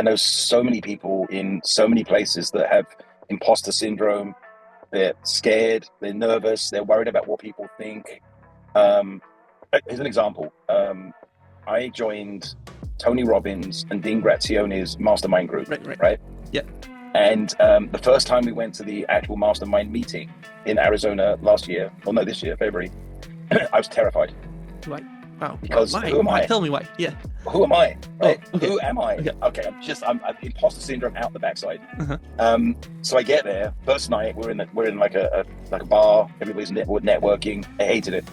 I know so many people in so many places that have imposter syndrome. They're scared, they're nervous, they're worried about what people think. Um, Here's an example. I joined Tony Robbins and Dean Grazione's mastermind group, Right, right. right? Yeah. And the first time we went to the actual mastermind meeting in Arizona last year, or no, this year, February, I was terrified Why? Wow. because Why? who am Why? I? Tell me why. Yeah. Who am I? Oh, Right? okay. Who am I? Okay. Okay, I'm imposter syndrome out the backside. Uh-huh. So I get there. First night, we're in like a bar. Everybody's networking. I hated it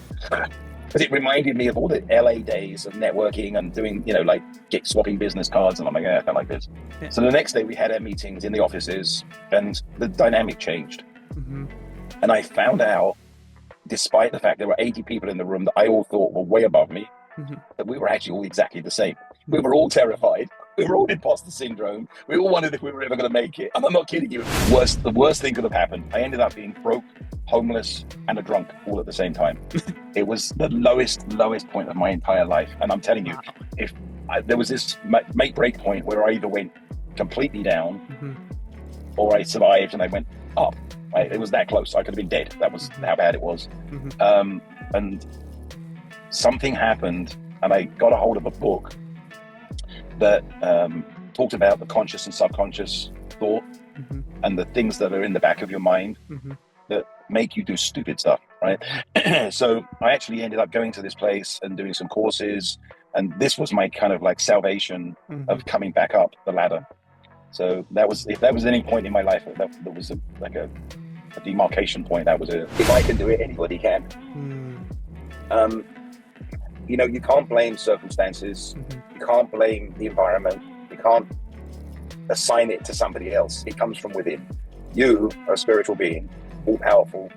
because it reminded me of all the LA days of networking and doing, like swapping business cards. And I'm like, I don't like this. Yeah. So the next day we had our meetings in the offices, and the dynamic changed. Mm-hmm. And I found out, despite the fact there were 80 people in the room that I all thought were way above me, Mm-hmm. that we were actually all exactly the same. We were all terrified. We were all imposter syndrome. We all wondered if we were ever going to make it. And I'm not kidding you. The worst thing could have happened. I ended up being broke, homeless, and a drunk all at the same time. It was the lowest point of my entire life. And I'm telling you, Wow. there was this make break point where I either went completely down, Mm-hmm. or I survived and I went up. Right? It was that close. I could have been dead. That was how bad it was. Mm-hmm. And something happened, and I got a hold of a book that talked about the conscious and subconscious thought, Mm-hmm. and the things that are in the back of your mind Mm-hmm. that make you do stupid stuff, right? So I actually ended up going to this place and doing some courses, and this was my kind of like salvation Mm-hmm. of coming back up the ladder. So if that was any point in my life that was a demarcation point, that was it. If I can do it, anybody can. Mm-hmm. You can't blame circumstances. Mm-hmm. You can't blame the environment. You can't assign it to somebody else. It comes from within. You are a spiritual being, all powerful,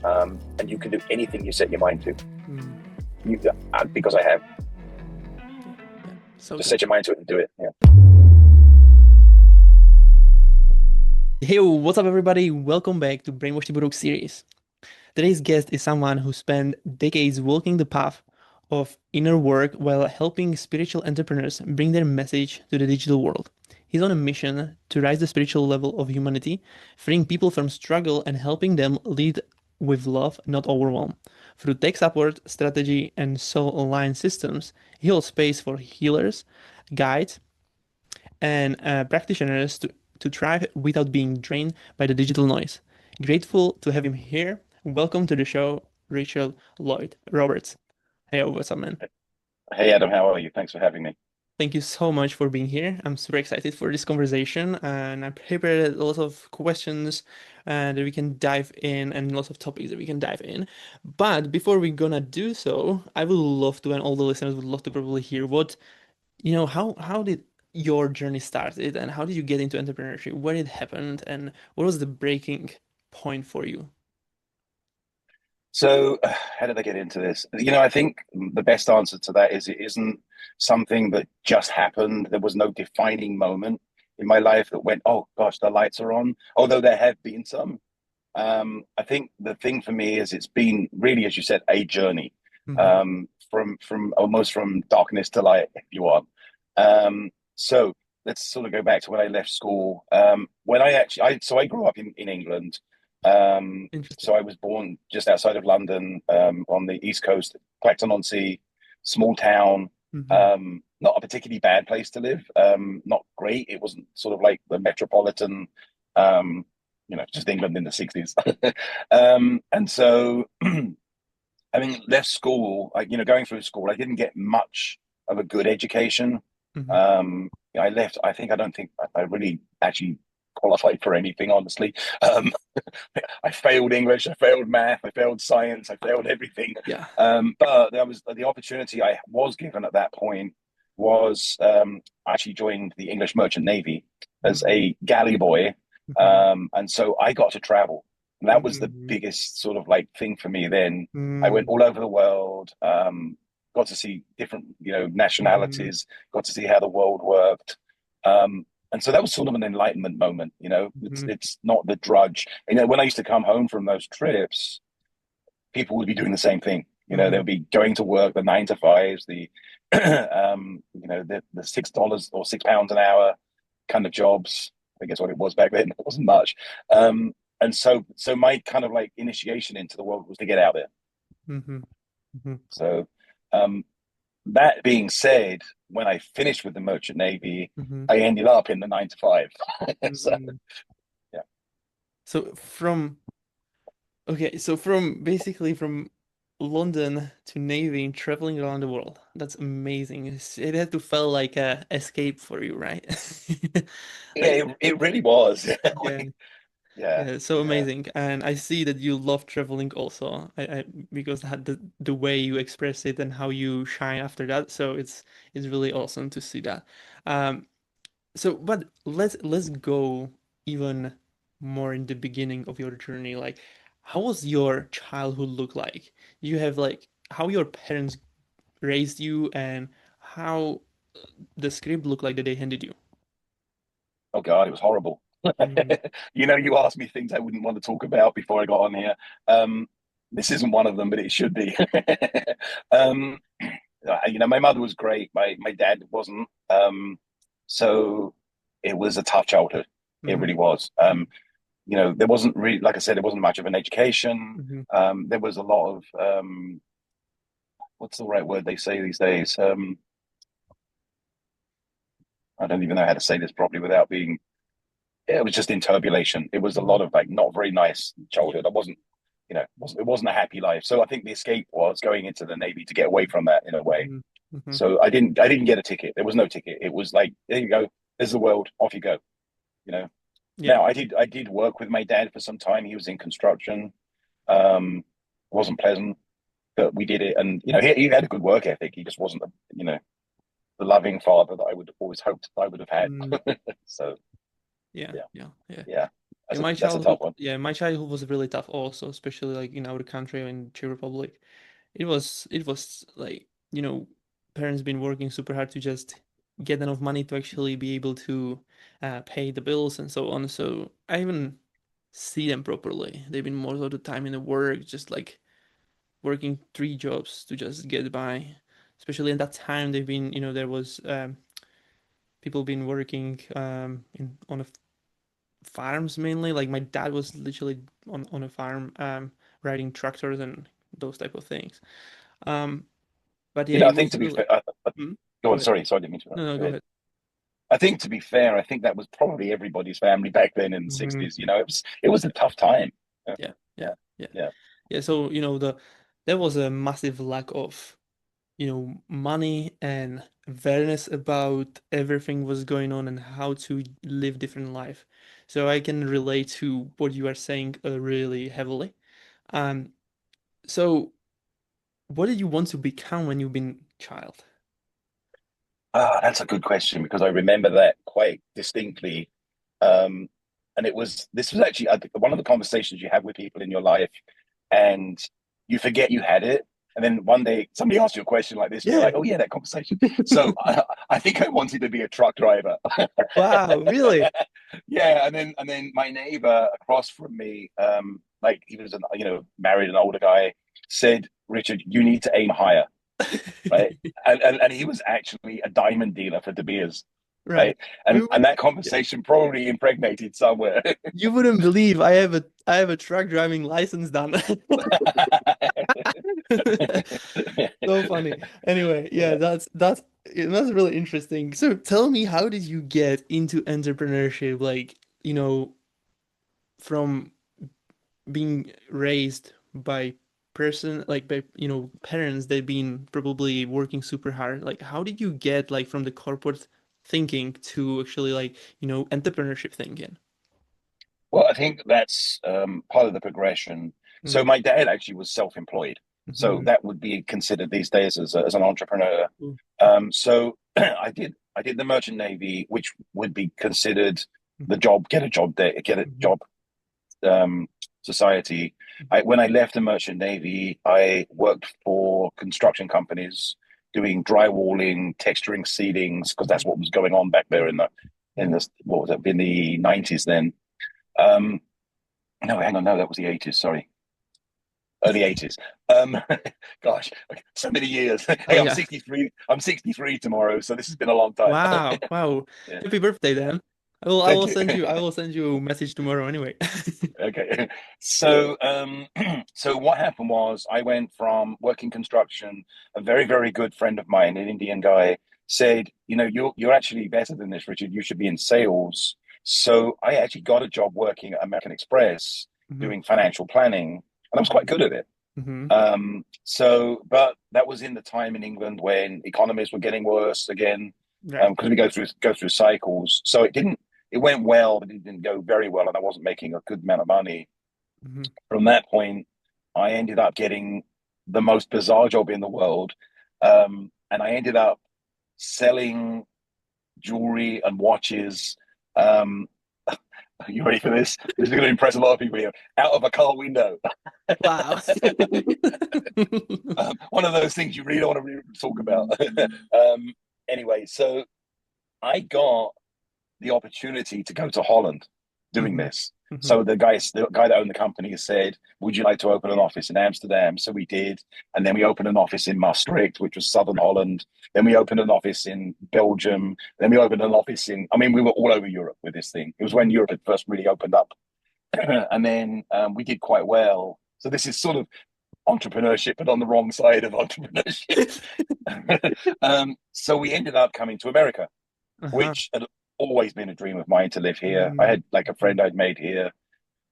and you can do anything you set your mind to. Mm-hmm. Because I have. Yeah. So Just set your mind to it and do it. Yeah. Hey, what's up, everybody? Welcome back to Brainwashed series. Today's guest is someone who spent decades walking the path of inner work while helping spiritual entrepreneurs bring their message to the digital world. He's on a mission to rise the spiritual level of humanity, freeing people from struggle and helping them lead with love, not overwhelm. Through tech support, strategy, and soul-aligned systems, he holds space for healers, guides, and practitioners to thrive without being drained by the digital noise. Grateful to have him here. Welcome to the show, Lloyd Roberts. Hey, what's up, man? Hey, Adam, how are you? Thanks for having me. Thank you so much for being here. I'm super excited for this conversation, and I prepared a lot of questions that we can dive in, and lots of topics that we can dive in. But before we're gonna do so, I would love to, and all the listeners would love to probably hear how did your journey started, and how did you get into entrepreneurship? When it happened, and what was the breaking point for you? So, how did I get into this? I think the best answer to that is it isn't something that just happened. There was no defining moment in my life that went, oh gosh, the lights are on. Although there have been some. I think the thing for me is it's been really, as you said, a journey, Mm-hmm. from almost from darkness to light, if you want. So let's sort of go back to when I left school. When I grew up in England. Interesting. So I was born just outside of London, on the East Coast, Clacton-on-Sea, small town. Mm-hmm. Not a particularly bad place to live. Not great. It wasn't sort of like the metropolitan, just England in the 60s. And so, I mean, left school, going through school, I didn't get much of a good education. Mm-hmm. I don't think I really actually qualified for anything, honestly. Um, I failed English, I failed math, I failed science, I failed everything. Yeah. But there was the opportunity I was given at that point was I actually joined the English Merchant Navy as a galley boy. Mm-hmm. And so I got to travel. And that was the Mm-hmm. biggest sort of like thing for me then. I went Mm-hmm. all over the world, got to see different, Mm-hmm. nationalities, got to see how the world worked. And so that was sort of an enlightenment moment. Mm-hmm. It's not the drudge. When I used to come home from those trips, people would be doing the same thing. Mm-hmm. They'll be going to work, the 9 to 5s, the $6 or £6 an hour, kind of jobs. I guess what it was back then, it wasn't much. And so my kind of like initiation into the world was to get out there. Mm-hmm. Mm-hmm. So um, that being said, when I finished with the Merchant Navy, Mm-hmm. I ended up in the 9 to 5. So Mm-hmm. yeah, So from okay, so from basically from London to Navy, traveling around the world. That's amazing. It had to feel like a escape for you, right? yeah, Like, it really was. yeah, Yeah, yeah, so yeah. amazing. And I see that you love traveling also. I because had the way you express it and how you shine after that. So it's really awesome to see that. Um, so, but let's go even more in the beginning of your journey. Like, how was your childhood look like? You have like how your parents raised you and how the script looked like that they handed you. Oh God, it was horrible. Mm-hmm. You asked me things I wouldn't want to talk about before I got on here. Um, this isn't one of them, but it should be. um, my mother was great. My dad wasn't. So it was a tough childhood. It Mm-hmm. really was. There wasn't really, like I said, there wasn't much of an education. Mm-hmm. There was a lot of what's the right word they say these days? I don't even know how to say this properly without being. It was just interpolation. It was a Mm-hmm. lot of like not very nice Yeah. childhood. I wasn't, it wasn't a happy life. So I think the escape was going into the Navy to get away from that in a way. Mm-hmm. Mm-hmm. So I didn't get a ticket. There was no ticket. It was like, there you go. There's the world. Off you go. You know. Yeah. Now I did work with my dad for some time. He was in construction. It wasn't pleasant, but we did it. And he had a good work ethic. He just wasn't the loving father that I would always hoped I would have had. Mm, So yeah. yeah, Yeah. Yeah. yeah. Yeah, That's a tough one. my childhood was really tough also, especially like in our country in Czech Republic. It was like, parents been working super hard to just get enough money to actually be able to pay the bills and so on. So I even see them properly. They've been most of the time in the work, just like working three jobs to just get by. Especially in that time, they've been, there was people been working in on a farms mainly. Like my dad was literally on a farm, riding tractors and those type of things. Um, but yeah, I it think was to be really. fair, Hmm? go Go on. ahead. Sorry, I didn't mean to No, interrupt. no, Go go ahead. ahead. I think to be fair, I think that was probably everybody's family back then in the Hmm. 60s. It was a tough time. Yeah, Yeah, yeah, yeah, yeah, yeah. yeah. So there was a massive lack of money and awareness about everything was going on and how to live different life. So I can relate to what you are saying really heavily. Um, so what did you want to become when you've been child? That's a good question because I remember that quite distinctly. Um, and this was actually one of the conversations you have with people in your life, and you forget you had it. And then one day somebody asks you a question like this, and you're Yeah. like, "Oh yeah, that conversation." So I think I wanted to be a truck driver. Wow, really? Yeah, and then my neighbor across from me, like he was married, an older guy, said, "Richard, you need to aim higher." Right? And he was actually a diamond dealer for De Beers, Right. right? And You and would that conversation probably impregnated somewhere. you wouldn't believe I have a truck driving license done. So funny. Anyway, yeah, Yeah. that's really interesting. So tell me, how did you get into entrepreneurship? Like, from being raised by parents that been probably working super hard. Like, how did you get like from the corporate thinking to actually like, entrepreneurship thinking? Well, I think that's part of the progression. So Mm, my dad actually was self-employed, so mhm, that would be considered these days as an entrepreneur. mm, So I did the Merchant Navy, which would be considered the mhm, job, get a job there, get a mhm, job um, society. When I left the Merchant Navy, I worked for construction companies doing drywalling, texturing ceilings, because that's mhm, what was going on back there in mhm, the in mhm. the what was it in the 90s then. Um, no, hang on, no, that was the 80s. Sorry, early 80s. Um, gosh, so many years. Oh Hey, I'm yeah. 63. I'm 63 tomorrow, so this has been a long time. Wow. Wow. Yeah. Happy birthday then. I Thank will you. send you. I will send you a message tomorrow anyway. Okay. So, so what happened was I went from working construction. A very, very good friend of mine, an Indian guy, said, you're actually better than this, Richard. You should be in sales. So I actually got a job working at American Express Hmm. doing financial planning, and I was quite good at it. Hmm. But that was in the time in England when economies were getting worse again, Right. because we go through cycles. So it went well, but it didn't go very well, and I wasn't making a good amount of money. Hmm. From that point, I ended up getting the most bizarre job in the world, and I ended up selling jewelry and watches. Um, are you ready for this? This is going to impress a lot of people here. Out of a car window. Wow. One of those things you really don't want to talk about. Anyway, so I got the opportunity to go to Holland doing Hmm. this. Hmm. So the guy that owned the company said, "Would you like to open an office in Amsterdam?" So we did, and then we opened an office in Maastricht, which was southern Holland. Then we opened an office in Belgium. Then we opened an office in. I mean, we were all over Europe with this thing. It was when Hmm. Europe had first really opened up, and then we did quite well. So this is sort of entrepreneurship, but on the wrong side of entrepreneurship. So we ended up coming to America, Uh-huh. which had always been a dream of mine to live here. I Mm. had like a friend I'd made here.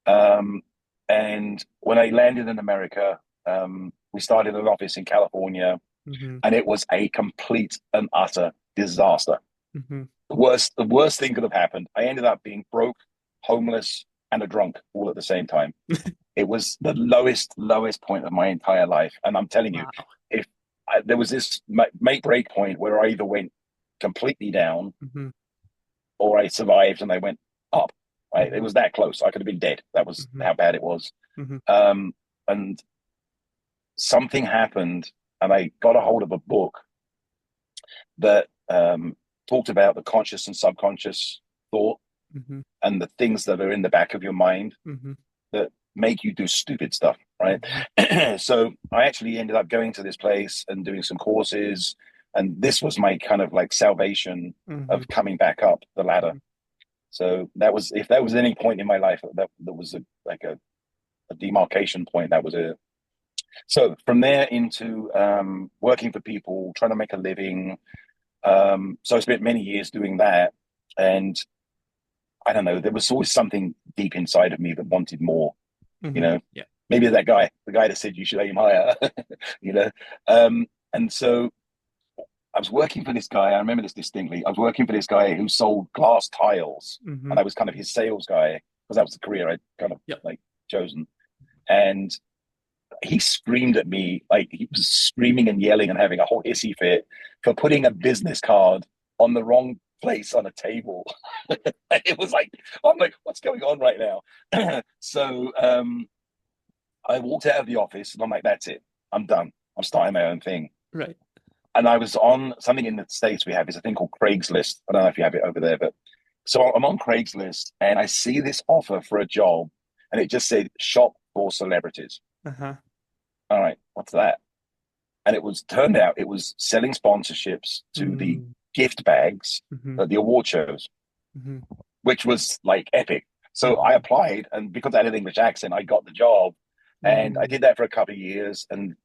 Um, and when I landed in America, we started an office in California, Hmm. and it was a complete and utter disaster. Hmm. The worst thing could have happened. I ended up being broke, homeless, and a drunk all at the same time. It was the lowest point of my entire life. And I'm telling you, Wow. if there was this make break point where I either went completely down Hmm. or I survived and I went up. Right, it Hmm. was that close. I could have been dead. That was Hmm. how bad it was. Hmm. Um, and something happened, and I got a hold of a book that talked about the conscious and subconscious thought Hmm. and the things that are in the back of your mind Hmm. that make you do stupid stuff, right? Hmm. So I actually ended up going to this place and doing some courses, and this was my kind of like salvation Hmm. of coming back up the ladder. So that was, if that was any point in my life that was a demarcation point, that was it. So from there into working for people, trying to make a living. So I spent many years doing that, and I don't know, there was always something deep inside of me that wanted more. You Hmm. know, Yeah. maybe that guy, the guy that said you should aim higher. you know, um, and so I was working for this guy. I remember this distinctly. I was working for this guy who sold glass tiles, Hmm. and I was kind of his sales guy because that was the career I'd kind of Yeah. like chosen. And he screamed at me, like he was screaming and yelling and having a whole hissy fit for putting a business card on the wrong place on a table. It was like, I'm like, what's going on right now? So I walked out of the office and I'm like, that's it. I'm done. I'm starting my own thing. Right. And I was on something in the States we have is a thing called Craigslist. I don't know if you have it over there, but so I'm on Craigslist and I see this offer for a job and it just said shop for celebrities. Uh-huh. All right, what's that? And it was turned out it was selling sponsorships to the Mm. gift bags Hmm. at the award shows, Hmm. which was like epic. So I Hmm. applied, and because I had an English accent, I got the job, and I Mm. did that for a couple of years, and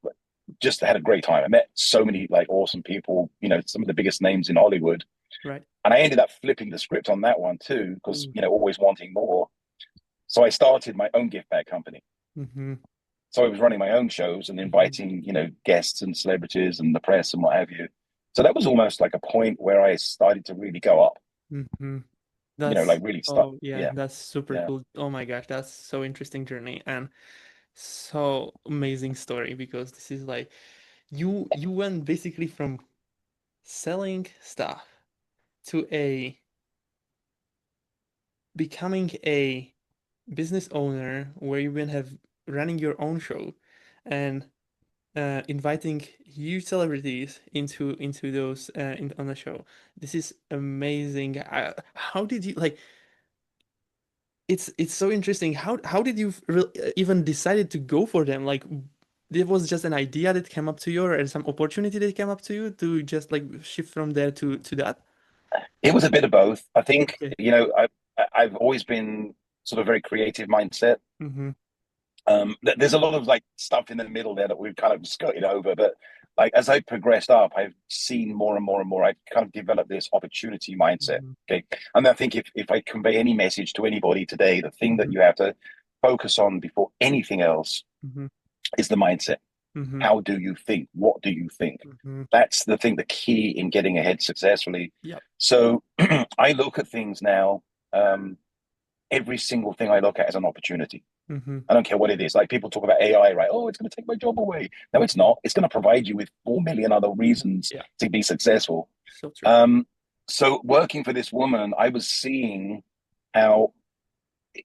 just had a great time. I met so many like awesome people, some of the biggest names in Hollywood, Right. and I ended up flipping the script on that one too, because Mm. always wanting more. So I started my own gift bag company. Hmm. So I was running my own shows and Hmm. inviting, guests and celebrities and the press and what have you. So that was almost like a point where I started to really go up, Hmm. like That's really start. oh yeah, Yeah. that's super Yeah. cool. Oh my gosh, that's so interesting journey and so amazing story because this is like you went basically from selling stuff to a becoming a business owner where you will have running your own show and inviting huge celebrities into those on the show. This is amazing. How did you like? It's so interesting. How did you even decided to go for them? Like, it was just an idea that came up to you, or some opportunity that came up to you to just like shift from there to that? It was a bit of both. I think, Okay. I've always been sort of very creative mindset. Mm-hmm. There's a lot of like stuff in the middle there that we've kind of skirted over, but like as I progressed up, I've seen more and more and more. I've kind of developed this opportunity mindset. Mm-hmm. Okay. And I think if I convey any message to anybody today, the thing that Mm-hmm. you have to focus on before anything else Mm-hmm. is the mindset. Mm-hmm. How do you think? What do you think? Mm-hmm. That's the thing, the key in getting ahead successfully. Yep. So I look at things now, every single thing I look at is an opportunity. Mm-hmm. I don't care what it is. Like people talk about AI, right? Oh, it's going to take my job away. No, it's not. It's going to provide you with 4 million other reasons Yeah. to be successful. So true. So working for this woman, I was seeing how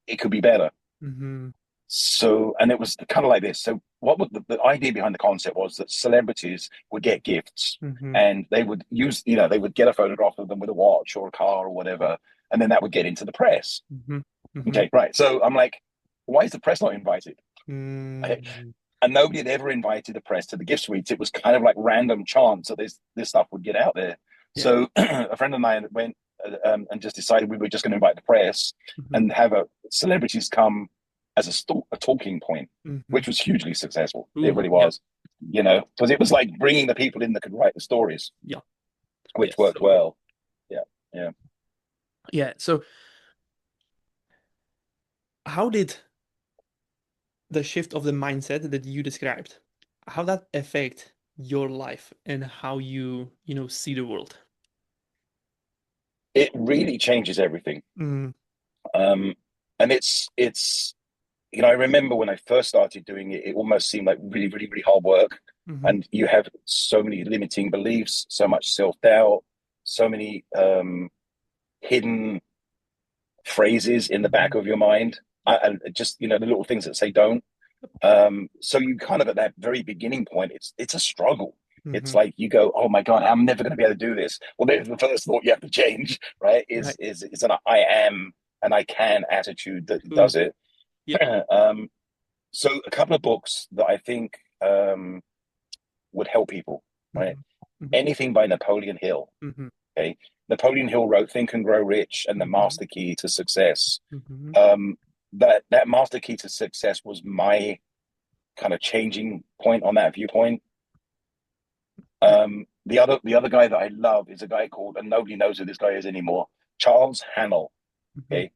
it could be better. Mm-hmm. So, and it was kind of like this. So, what would the idea behind the concept was that celebrities would get gifts Mm-hmm. and they would use, they would get a photograph of them with a watch or a car or whatever, and then that would get into the press. Mm-hmm. Mm-hmm. Okay, right. So I'm like, why is the press not invited? Mm-hmm. And nobody had ever invited the press to the gift suites. It was kind of like random chance that this stuff would get out there. Yeah. So a friend and I went and just decided we were just going to invite the press Mm-hmm. and have celebrities come as a talking point, Mm-hmm. which was hugely successful. It Ooh, really yeah. was, because it was like bringing the people in that could write the stories, Yeah. which Yes. worked So good. well. Yeah, yeah. Yeah. So how did the shift of the mindset that you described, how that affect your life and how you see the world? It really changes everything. Mm-hmm. Um, and it's I remember when I first started doing it, it almost seemed like really, really, really hard work. Mm-hmm. And you have so many limiting beliefs, so much self-doubt, so many hidden phrases in the Mm-hmm. back of your mind. Yep. And just, the little things that say don't. So you kind of at that very beginning point, it's a struggle. Mm-hmm. It's like you go, oh my God, I'm never going to be able to do this. Well, there's the first thought you have to change, right? Right. Is an I am and I can attitude that Ooh. does it. Yep. So a couple of books that I think would help people, right? Mm-hmm. Mm-hmm. Anything by Napoleon Hill. Mm-hmm. Okay, Napoleon Hill wrote Think and Grow Rich and The Mm-hmm. Master Key to Success. Mm-hmm. That master key to success was my kind of changing point on that viewpoint. Yep. The other guy that I love is a guy called, and nobody knows who this guy is anymore, Charles Hannell. Mm-hmm. Okay,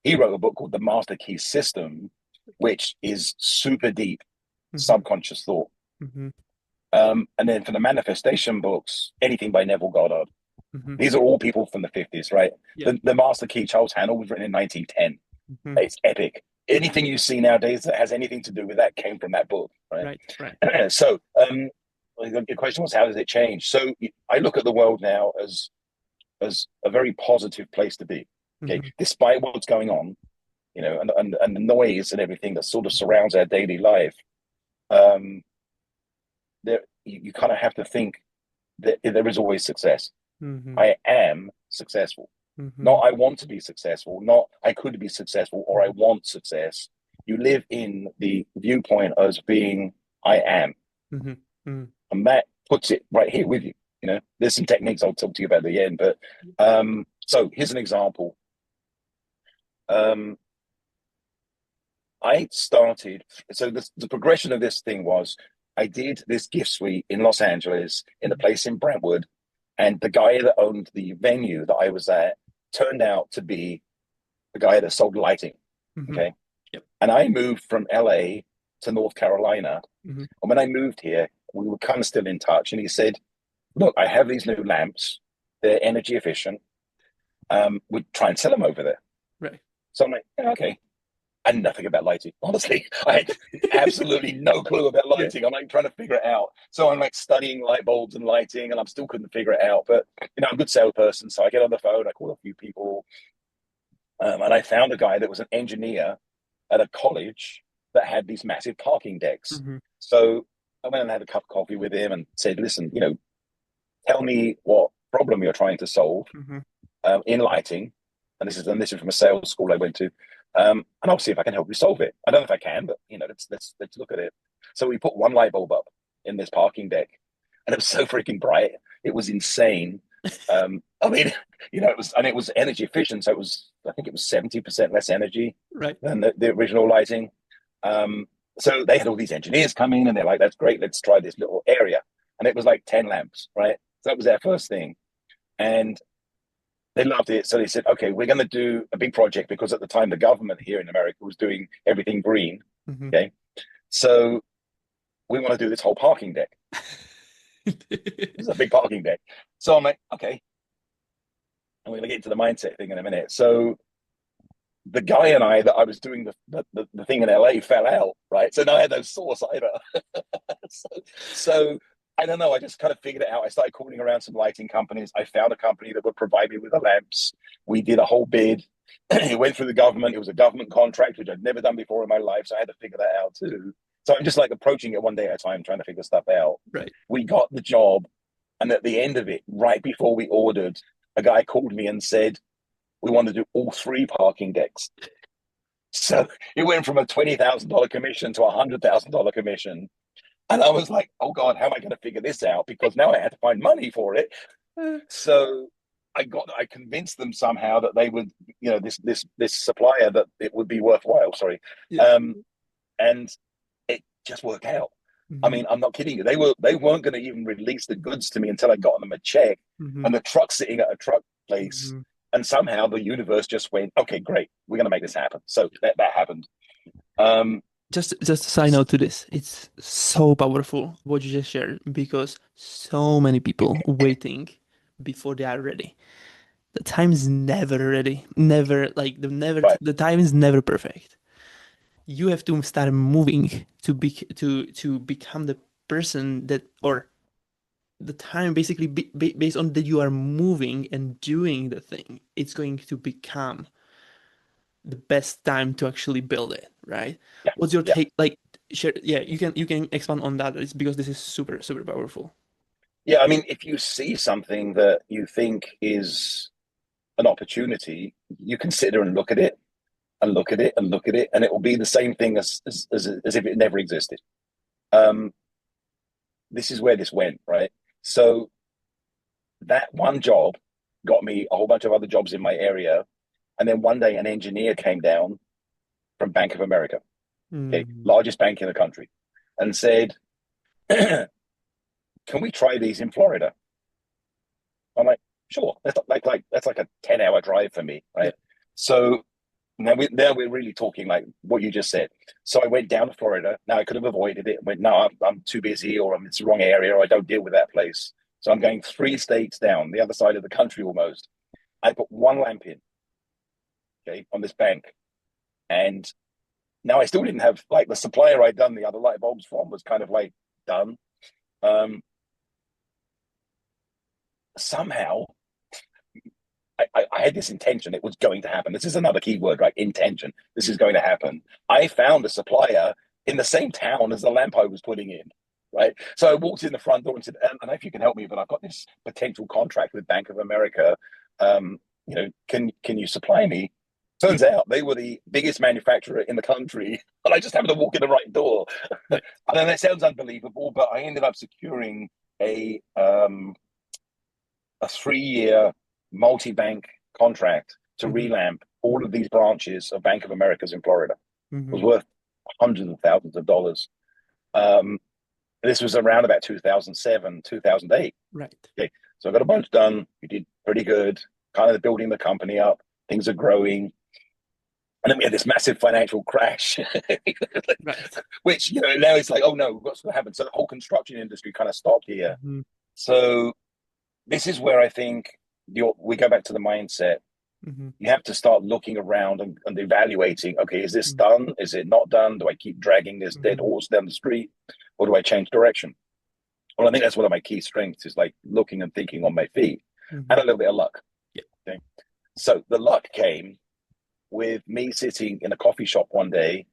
he wrote a book called The Master Key System, which is super deep, Mm-hmm. subconscious thought. Mm-hmm. And then for the manifestation books, anything by Neville Goddard. Mm-hmm. These are all people from the 50s, right? Yep. The Master Key, Charles Hannell, was written in 1910. Mm-hmm. It's epic. Anything you see nowadays that has anything to do with that came from that book, right? Right. Right. So, the question was, how does it change? So, I look at the world now as a very positive place to be. Okay, Mm-hmm. despite what's going on, and the noise and everything that sort of surrounds our daily life. There, you kind of have to think that there is always success. Mm-hmm. I am successful. Mm-hmm. Not I want to be successful, not I could be successful or I want success. You live in the viewpoint as being I am. Mm-hmm. Mm-hmm. And that puts it right here with you. There's some techniques I'll talk to you about at the end, but so here's an example. I started, so the progression of this thing was I did this gift suite in Los Angeles in a place in Brentwood, and the guy that owned the venue that I was at turned out to be the guy that sold lighting. Mm-hmm. Okay. Yep. And I moved from LA to North Carolina. Mm-hmm. And when I moved here, we were kind of still in touch. And he said, look, I have these new lamps. They're energy efficient. We'd try and sell them over there. Right. So I'm like, yeah, okay. I knew nothing about lighting. Honestly, I had absolutely no clue about lighting. Yeah. I'm like trying to figure it out. So I'm like studying light bulbs and lighting, and I'm still couldn't figure it out. But I'm a good salesperson, so I get on the phone, I call a few people, and I found a guy that was an engineer at a college that had these massive parking decks. Mm-hmm. So I went and had a cup of coffee with him and said, "Listen, tell me what problem you're trying to solve in lighting." And this is from a sales school I went to. And I'll see if I can help you solve it. I don't know if I can, but let's look at it. So we put one light bulb up in this parking deck, and it was so freaking bright. It was insane. I mean, it was energy efficient, so it was I think it was 70% less energy Right. than the original lighting. So they had all these engineers come in and they're like, that's great, let's try this little area. And it was like 10 lamps, right? So that was their first thing. And they loved it. So they said, okay, we're going to do a big project because at the time the government here in America was doing everything green. Mm-hmm. Okay. So we want to do this whole parking deck. This is a big parking deck. So I'm like, okay. And we're going to get into the mindset thing in a minute. So the guy and I that I was doing the thing in LA fell out, right? So now I had no source either. so I don't know. I just kind of figured it out. I started calling around some lighting companies. I found a company that would provide me with the lamps. We did a whole bid. It went through the government. It was a government contract, which I'd never done before in my life. So I had to figure that out too. So I'm just like approaching it one day at a time, trying to figure stuff out. Right. We got the job. And at the end of it, right before we ordered, a guy called me and said, we want to do all three parking decks. So it went from a $20,000 commission to a $100,000 commission. And I was like, oh God, how am I going to figure this out? Because now I had to find money for it. So I convinced them somehow that they would, this supplier, that it would be worthwhile. Sorry. Yeah. And it just worked out. Mm-hmm. I mean, I'm not kidding you. They weren't going to even release the goods to me until I got them a check. Mm-hmm. And the truck sitting at a truck place. Mm-hmm. And somehow the universe just went, okay, great, we're going to make this happen. So that happened. Just a side note to this. It's so powerful what you just shared because so many people waiting before they are ready. The time is never ready. Never like Right. the time is never perfect. You have to start moving to become the person that, or the time basically based on that you are moving and doing the thing, it's going to become the best time to actually build it, right? Yeah. What's your Yeah. take? Like, share, yeah, you can expand on that. It's because this is super super powerful. Yeah. I mean, if you see something that you think is an opportunity, you consider and look at it and look at it and look at it, and it will be the same thing as if it never existed. Um, this is where this went, right? So that one job got me a whole bunch of other jobs in my area. And then one day an engineer came down from Bank of America, okay, largest bank in the country, and said, can we try these in Florida? I'm like, sure. That's like a 10-hour drive for me, right? Yeah. So now we're really talking like what you just said. So I went down to Florida. Now I could have avoided it. Went, no, I'm too busy, or it's the wrong area, or I don't deal with that place. So I'm going 3 states down, the other side of the country almost. I put one lamp in, okay, on this bank. And now I still didn't have, like, the supplier I'd done the other light bulbs from was kind of like done. Somehow I had this intention. It was going to happen. This is another key word, right? Intention. This is going to happen. I found a supplier in the same town as the lamp I was putting in, right? So I walked in the front door and said, I don't know if you can help me, but I've got this potential contract with Bank of America. Can you supply me? Turns out they were the biggest manufacturer in the country, and I just happened to walk in the right door. And then that sounds unbelievable, but I ended up securing a 3-year multi-bank contract to relamp all of these branches of Bank of America's in Florida. It was worth hundreds of thousands of dollars. This was around about 2007, 2008. Right. Okay, so I got a bunch done. We did pretty good, kind of building the company up. Things are growing. And then we had this massive financial crash, Right. which, now it's like, oh no, what's going to happen? So the whole construction industry kind of stopped here. Mm-hmm. So this is where I think we go back to the mindset. Mm-hmm. You have to start looking around and evaluating, okay, is this done? Is it not done? Do I keep dragging this dead horse down the street? Or do I change direction? Well, I think that's one of my key strengths, is like looking and thinking on my feet, and a little bit of luck. Yeah. Okay. So the luck came with me sitting in a coffee shop one day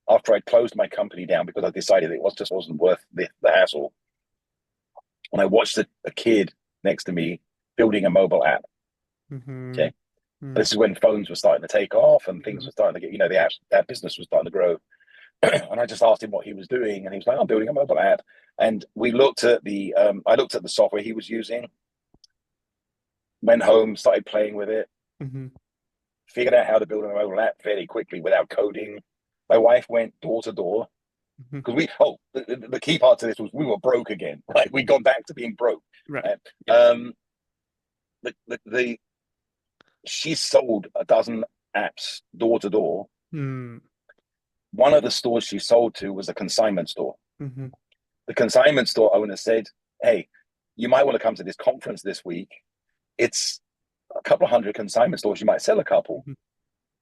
after I'd closed my company down because I decided it just wasn't worth the hassle. And I watched a kid next to me building a mobile app. Okay. This is when phones were starting to take off and things were starting to get, that business was starting to grow. And I just asked him what he was doing, and he was like, I'm building a mobile app. And we looked at I looked at the software he was using, went home, started playing with it, figured out how to build a mobile app fairly quickly without coding. My wife went door to door Mhm. because the key part to this was we were broke again. Like we'd gone back to being broke. Right. Right? Yeah. The she sold a dozen apps door to door. Mm. One of the stores she sold to was a consignment store. Hmm. The consignment store owner said, "Hey, you might want to come to this conference this week. It's a couple of hundred consignment stores. You might sell a couple." Hmm.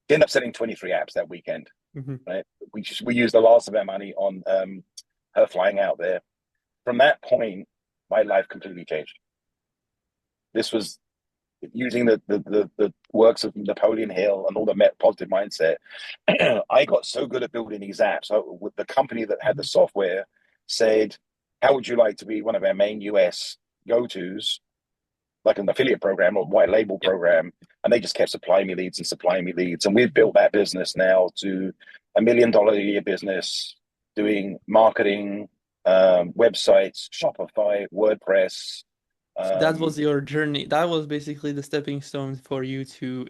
She ended up selling 23 apps that weekend. Hmm. Right? We used the last of our money on her flying out there. From that point, my life completely changed. This was using the works of Napoleon Hill and all the positive mindset. I got so good at building these apps. With the company that had the software said, "How would you like to be one of our main US go-tos, like an affiliate program or white label Yeah. program?" And they just kept supplying me leads and supplying me leads. And we've built that business now to $1 million a year business, doing marketing, websites, Shopify, WordPress. So that Um, was your journey. That was basically the stepping stone for you to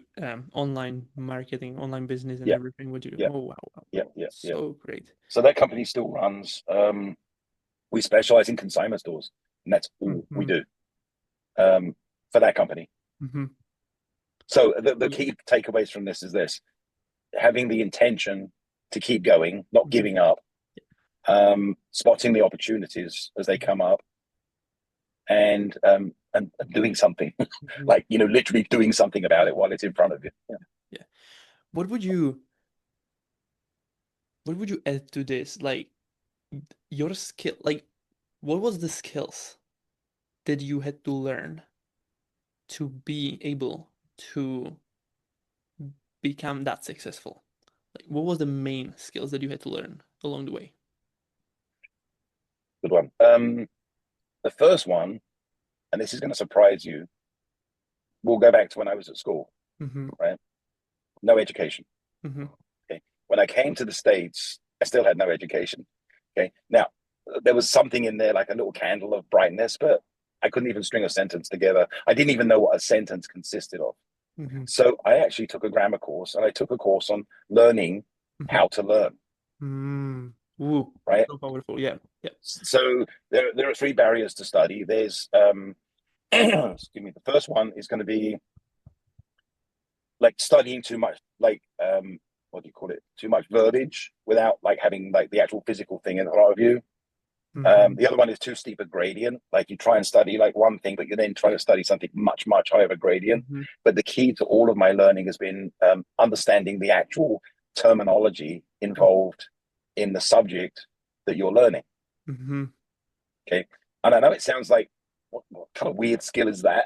online marketing, online business, and yeah, everything. What you do? yeah, Oh, wow, wow, yeah, wow. yeah, yeah. So great. So that company still runs. We specialize in consignment stores, and that's all we Hmm. do um, for that company. Hmm. So the Yeah. key takeaways from this is this: having the intention to keep going, not Hmm. giving up, spotting the opportunities as they come up, and doing something, Hmm. like literally doing something about it while it's in front of you. Yeah. Yeah. What would you what would you add to this? Like your skill, like what was the skills that you had to learn to be able to become that successful? Like what was the main skills that you had to learn along the way? Good one. The first one, and this is going to surprise you. We'll go back to when I was at school, Hmm. right? No education. Hmm. Okay. When I came to the States, I still had no education. Okay. Now, there was something in there like a little candle of brightness, but I couldn't even string a sentence together. I didn't even know what a sentence consisted of. Hmm. So I actually took a grammar course and I took a course on learning Hmm. how to learn, Mm. Ooh, right? so powerful. Yeah. Yeah. So there are three barriers to study. There's excuse me, the first one is going to be like studying too much, like what do you call it? Too much verbiage without like having like the actual physical thing in front of you. Hmm. The other one is too steep a gradient. Like you try and study like one thing, but you then try Yeah. to study something much, much higher of a gradient. Hmm. But the key to all of my learning has been understanding the actual terminology involved in the subject that you're learning. Hmm. Okay. And I know it sounds like what kind of weird skill is that?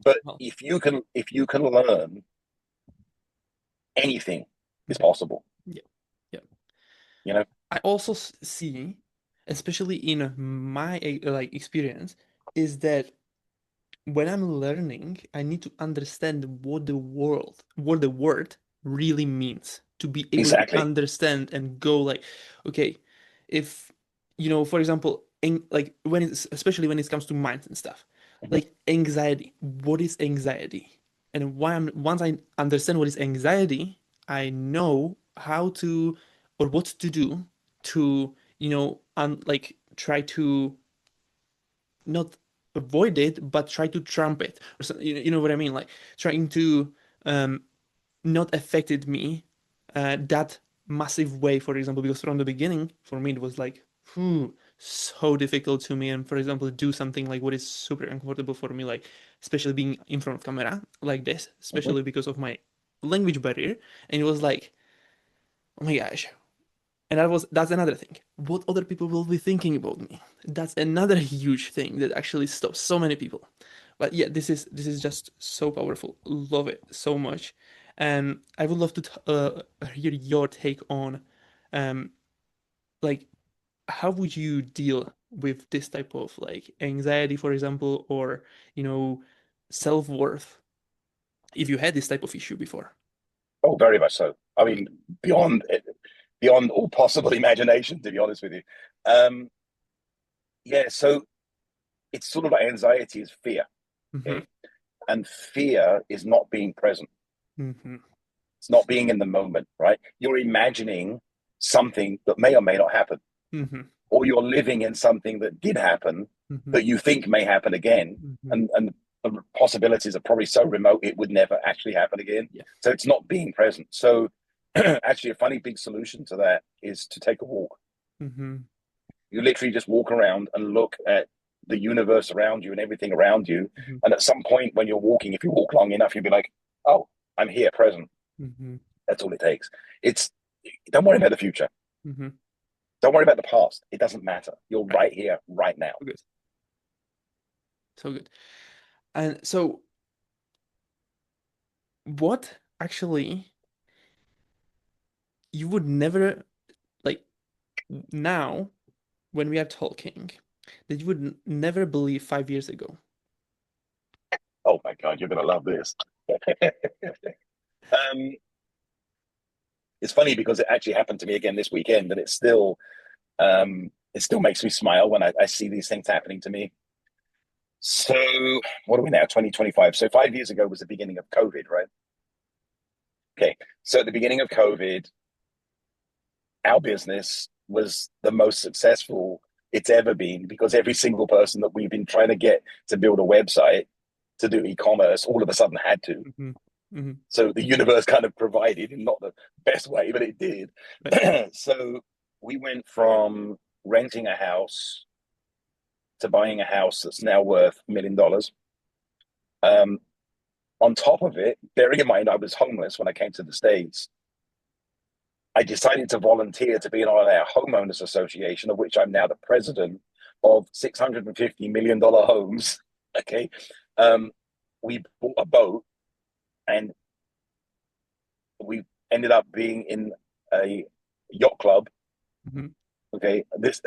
But Well, if you can learn anything, is mhm. possible. Yeah. Yeah. You know, I also see, especially in my like experience, is that when I'm learning, I need to understand what the word really means to be able to exactly. understand and go like, okay, if for example, like when it's especially when it comes to minds and stuff, Mhm. like anxiety. What is anxiety? And once I understand what is anxiety, I know how to or what to do to, like try to not avoid it, but try to trump it, or so, you know what I mean? Like trying to um, not affected me that massive way, for example, because from the beginning, for me, it was like, so difficult to me. And for example, do something like what is super uncomfortable for me, like especially being in front of camera like this, Mhm. especially because of my language barrier. And it was like, oh my gosh, and that's another thing. What other people will be thinking about me? That's another huge thing that actually stops so many people. But yeah, this is just so powerful. Love it so much. And I would love to hear your take on um like how would you deal with this type of like anxiety, for example, or you know, self-worth if you had this type of issue before. Oh, very much so. I Good. mean, beyond all possible imagination, to be honest with you. Um, yeah, so it's sort of like anxiety is fear, Mm-hmm. okay? And fear is not being present. Mm-hmm. It's not being in the moment, right? You're imagining something that may or may not happen, Mm-hmm. or you're living in something that did happen Mm-hmm. that you think may happen again, Mm-hmm. and the possibilities are probably so remote it would never actually happen again. Yeah. So it's not being present. So actually, a funny big solution to that is to take a walk. Mm-hmm. You literally just walk around and look at the universe around you and everything around you. Mm-hmm. And at some point when you're walking, if you walk long enough, you'll be like, oh, I'm here, present. Mm-hmm. That's all it takes. It's don't worry about the future. Mm-hmm. Don't worry about the past. It doesn't matter. You're Right. right here, right now. So good. So good. And so what actually you would never like now when we are talking that you would never believe 5 years ago? Oh my God, you're gonna love this. um, it's funny because it actually happened to me again this weekend, and it still makes me smile when I see these things happening to me. So what are we now? 2025. So 5 years ago was the beginning of COVID, right? Okay. So at the beginning of COVID, our business was the most successful it's ever been because every single person that we've been trying to get to build a website to do e-commerce all of a sudden had to. Mm-hmm. Mm-hmm. So the universe kind of provided in not the best way, but it did. Right. So we went from renting a house to buying a house that's now worth $1 million. Um, on top of it, bearing in mind I was homeless when I came to the States, I decided to volunteer to be on our homeowners association, of which I'm now the president of $650 million homes. Okay. Um, we bought a boat and we ended up being in a yacht club. Mm-hmm. Okay. This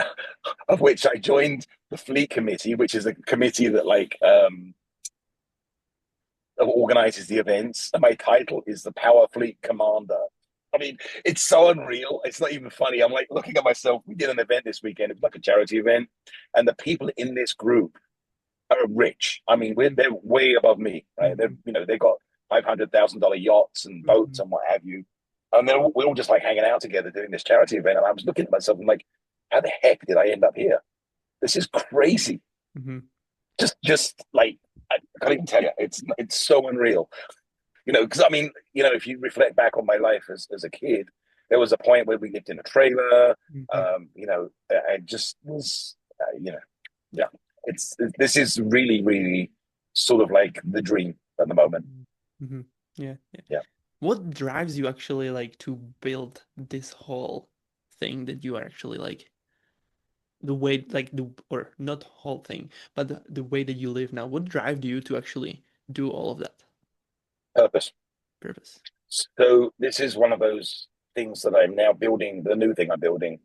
of which I joined the fleet committee, which is a committee that organizes the events. And my title is the Power Fleet Commander. I mean, it's so unreal. It's not even funny. I'm like looking at myself. We did an event this weekend. It was like a charity event, and the people in this group are rich. I mean, they're way above me, right? Mm-hmm. They've got $500,000 yachts and boats Mm-hmm. and what have you, and we're all just like hanging out together doing this charity event. And I was looking at myself and like, how the heck did I end up here? This is crazy. Mm-hmm. Just like I can't even tell you. It's so unreal. Because I mean, if you reflect back on my life as a kid, there was a point where we lived in a trailer. Mm-hmm. I just was, yeah. This is really, really sort of like the dream at the moment. Mm-hmm. Yeah, yeah. Yeah. What drives you actually like to build this whole thing that you are actually like the way like the or not whole thing, but the way that you live now? What drives you to actually do all of that Purpose. purpose? So this is one of those things that I'm now building. The new thing I'm building.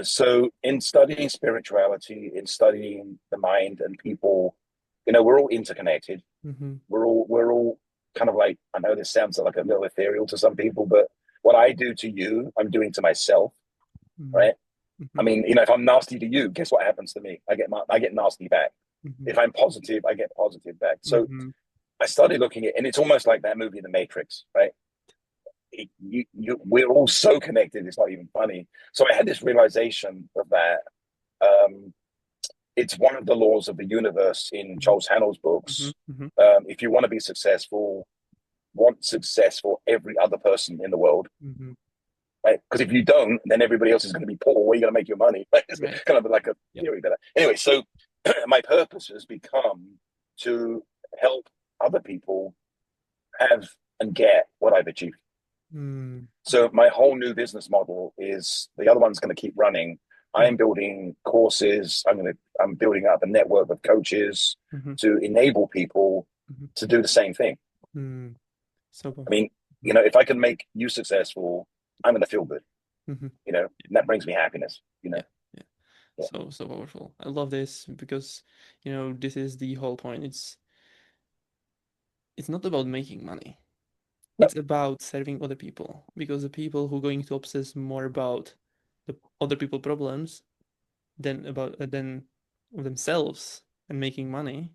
So in studying spirituality, in studying the mind and people, we're all interconnected. Mm-hmm. We're all kind of like, I know this sounds like a little ethereal to some people, but what I do to you, I'm doing to myself, Mm-hmm. right? I Mm-hmm. mean, if I'm nasty to you, guess what happens to me? I get nasty back. Mm-hmm. If I'm positive, I get positive back. So Mm-hmm. I started looking at, and it's almost like that movie, The Matrix, right? We're all so connected. It's not even funny. So I had this realization of that. Um, it's one of the laws of the universe in Charles Hannell's Mm-hmm. books. Mm-hmm. If you want to be successful, want success for every other person in the world, Mm-hmm. right? Because if you don't, then everybody else is going to be poor. Where are you going to make your money? It's Right. kind of like a Yep. theory better. Anyway, so my purpose has become to help other people have and get what I've achieved. Mm-hmm. So my whole new business model is the other one's going to keep running. I'm building courses. I'm building up a network of coaches Mm-hmm. to enable people Mm-hmm. to do the same thing. Mm-hmm. So I cool. mean, if I can make you successful, I'm going to feel good. Mm-hmm. And that brings me happiness. Yeah. Yeah. Yeah, So powerful. I love this because this is the whole point. It's not about making money. no, It's about serving other people because the people who are going to obsess more about the other people problems than of themselves and making money,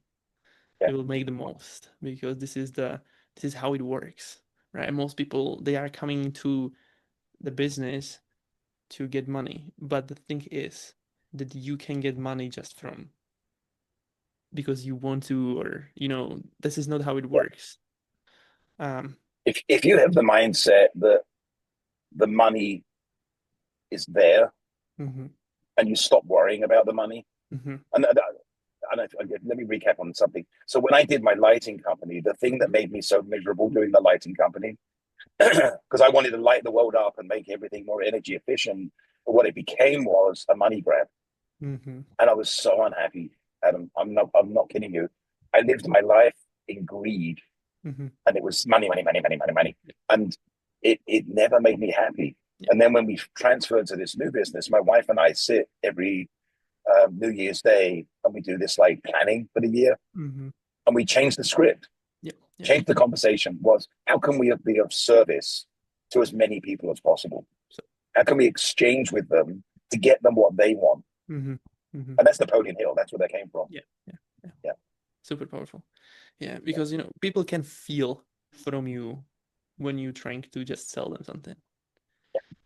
yeah, they will make the most because this is how it works. right? Most people, they are coming to the business to get money. But the thing is that you can get money just from because you want to, or, this is not how it Yeah. works. Um, If you have the mindset that the money is there mhm, and you stop worrying about the money, mhm, and let me recap on something. So when I did my lighting company, the thing that mhm, made me so miserable doing the lighting company, because I wanted to light the world up and make everything more energy efficient, but what it became was a money grab, mhm, and I was so unhappy. Adam, I'm not kidding you. I lived my life in greed, mhm. and it was money, money, money, money, money, money, and it never made me happy. Yeah. And then when we transferred to this new business, my wife and I sit every New Year's Day and we do this like planning for the year, Mhm. and we change the script, Yeah. Yeah. change the conversation. Was how can we be of service to as many people as possible? So, How can we exchange with them to get them what they want? mhm, mhm. And that's Napoleon Hill. That's where that came from. Yeah. Yeah. Yeah. Yeah, Super powerful. Yeah, yeah, because people can feel from you when you're trying to just sell them something.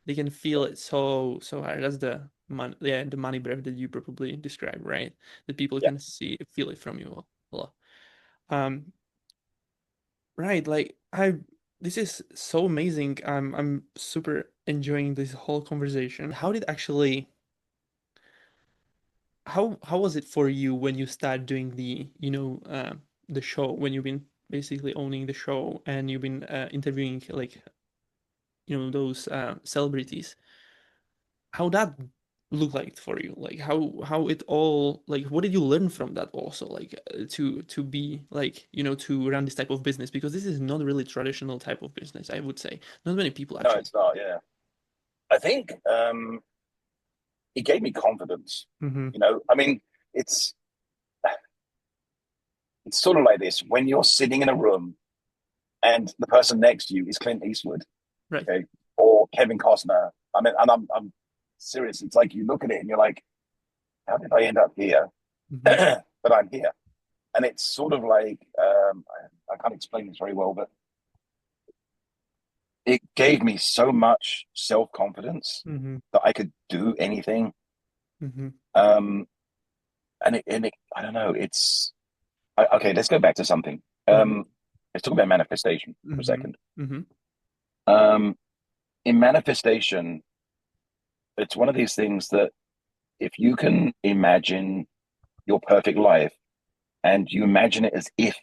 They can feel it so hard. That's the money breath that you probably described, right? That people yeah. can feel it from you a lot. Um, right, like this is so amazing. I'm super enjoying this whole conversation. How was it for you when you start doing the show, when you've been basically owning the show and you've been interviewing like those celebrities? How that look like for you? Like how it all, like, what did you learn from that also, like to be like to run this type of business, because this is not really traditional type of business, I would say. Not many people No, actually. it's not. Yeah, I think it gave me confidence. Mm-hmm. I mean, it's it's sort of like this when you're sitting in a room and the person next to you is Clint Eastwood, Right. okay, or Kevin Costner. I mean, and I'm serious. It's like you look at it and you're like, how did I end up here? Mm-hmm. But I'm here, and it's sort of like I can't explain this very well, but it gave me so much self confidence Mm-hmm. that I could do anything. Mm-hmm. Um, and I don't know. Okay. Let's go back to something. Mm-hmm. Let's talk about manifestation for a Mm-hmm. second. Mm-hmm. Um, in manifestation, it's one of these things that if you can imagine your perfect life and you imagine it as if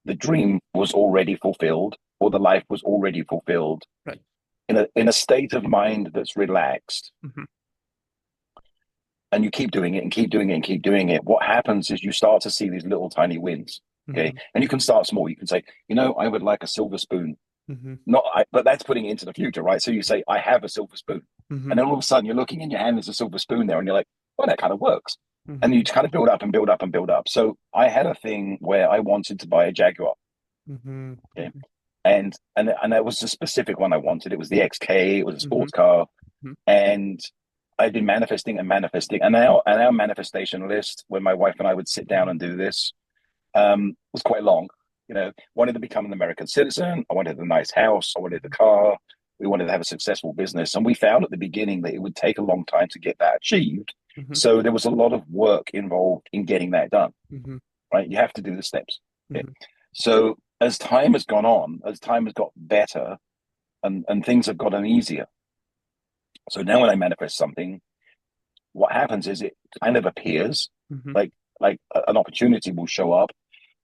the dream was already fulfilled or the life was already fulfilled Right. in a state of mind that's relaxed, Mm-hmm. and you keep doing it and keep doing it and keep doing it, what happens is you start to see these little tiny wins. Okay. Mm-hmm. And you can start small. You can say, I would like a silver spoon. Mm-hmm. But that's putting it into the future, right? So you say, I have a silver spoon. Mm-hmm. And then all of a sudden you're looking in your hand, there's a silver spoon there, and you're like, well, that kind of works. And Mm-hmm. you kind of build up and build up and build up. So I had a thing where I wanted to buy a Jaguar. Mm-hmm. Okay. And that was a specific one I wanted. It was the XK, it was a Mm-hmm. sports car. Mm-hmm. And I'd been manifesting and manifesting. And our manifestation list, when my wife and I would sit down Mm-hmm. and do this, was quite long. Wanted to become an American citizen. I wanted a nice house. I wanted a car. We wanted to have a successful business. And we found at the beginning that it would take a long time to get that achieved. Mm-hmm. So there was a lot of work involved in getting that done, Mm-hmm. right? You have to do the steps. Okay. Mm-hmm. So as time has gone on, as time has got better and things have gotten easier. So now when I manifest something, what happens is it kind of appears Mm-hmm. like an opportunity will show up,